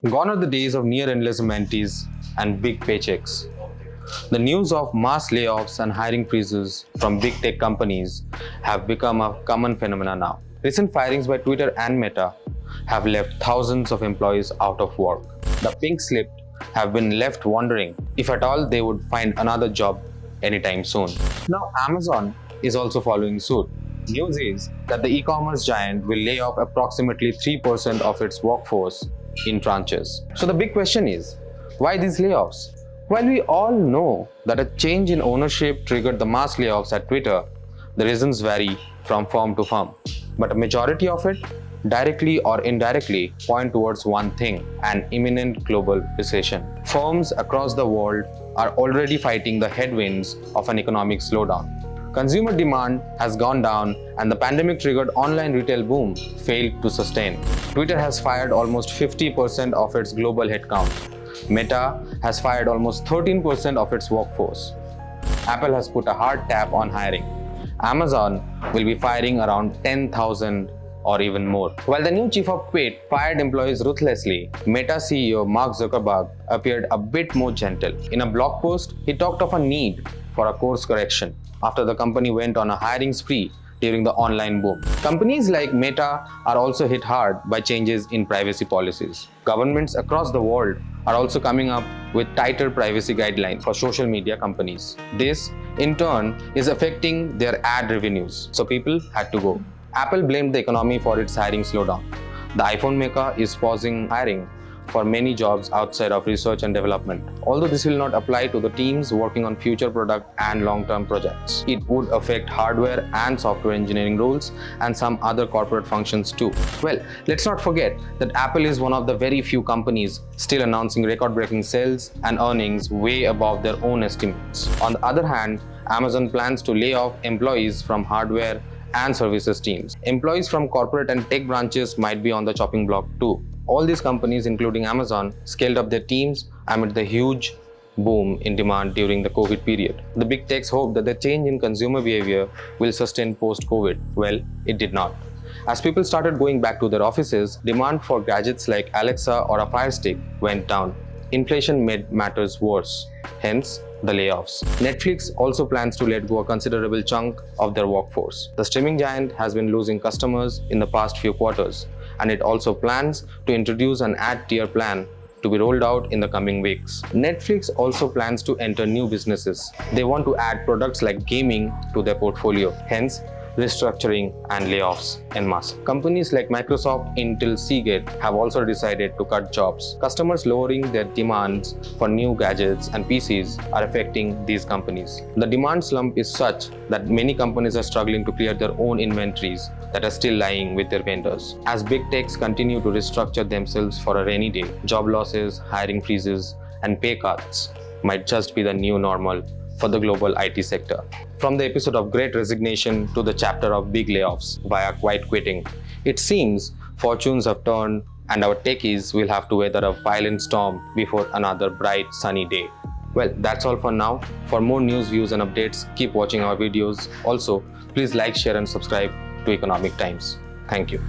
Gone are the days of near endless amenities and big paychecks. The news of mass layoffs and hiring freezes from big tech companies have become a common phenomenon now. Recent firings by Twitter and Meta have left thousands of employees out of work. The pink slipped have been left wondering if at all they would find another job anytime soon. Now Amazon is also following suit. News is that the e-commerce giant will lay off approximately 3% of its workforce in tranches. So the big question is, why these layoffs? While we all know that a change in ownership triggered the mass layoffs at Twitter, the reasons vary from firm to firm. But a majority of it, directly or indirectly, point towards one thing: an imminent global recession. Firms across the world are already fighting the headwinds of an economic slowdown. Consumer demand has gone down and the pandemic-triggered online retail boom failed to sustain. Twitter has fired almost 50% of its global headcount. Meta has fired almost 13% of its workforce. Apple has put a hard tap on hiring. Amazon will be firing around 10,000 or even more. While the new chief of Quit fired employees ruthlessly, Meta CEO Mark Zuckerberg appeared a bit more gentle. In a blog post, he talked of a need for a course correction after the company went on a hiring spree during the online boom. Companies like Meta are also hit hard by changes in privacy policies. Governments across the world are also coming up with tighter privacy guidelines for social media companies. This, in turn, is affecting their ad revenues, so people had to go. Apple blamed the economy for its hiring slowdown. The iPhone maker is pausing hiring for many jobs outside of research and development. Although this will not apply to the teams working on future product and long-term projects, it would affect hardware and software engineering roles and some other corporate functions too. Well, let's not forget that Apple is one of the very few companies still announcing record-breaking sales and earnings way above their own estimates. On the other hand, Amazon plans to lay off employees from hardware and services teams. Employees from corporate and tech branches might be on the chopping block too. All these companies, including Amazon, scaled up their teams amid the huge boom in demand during the COVID period. The big techs hope that the change in consumer behavior will sustain post-COVID. Well, it did not. As people started going back to their offices, demand for gadgets like Alexa or a Fire Stick went down. Inflation made matters worse, hence the layoffs. Netflix also plans to let go a considerable chunk of their workforce. The streaming giant has been losing customers in the past few quarters, and it also plans to introduce an ad tier plan to be rolled out in the coming weeks. Netflix also plans to enter new businesses. They want to add products like gaming to their portfolio, hence restructuring and layoffs en masse. Companies like Microsoft, Intel, Seagate have also decided to cut jobs. Customers lowering their demands for new gadgets and PCs are affecting these companies. The demand slump is such that many companies are struggling to clear their own inventories that are still lying with their vendors. As big techs continue to restructure themselves for a rainy day, job losses, hiring freezes, and pay cuts might just be the new normal for the global IT sector. From the episode of Great Resignation to the chapter of big layoffs via quiet quitting, it seems fortunes have turned and our techies will have to weather a violent storm before another bright sunny day. Well, that's all for now. For more news, views and updates, keep watching our videos. Also, please like, share and subscribe to Economic Times. Thank you.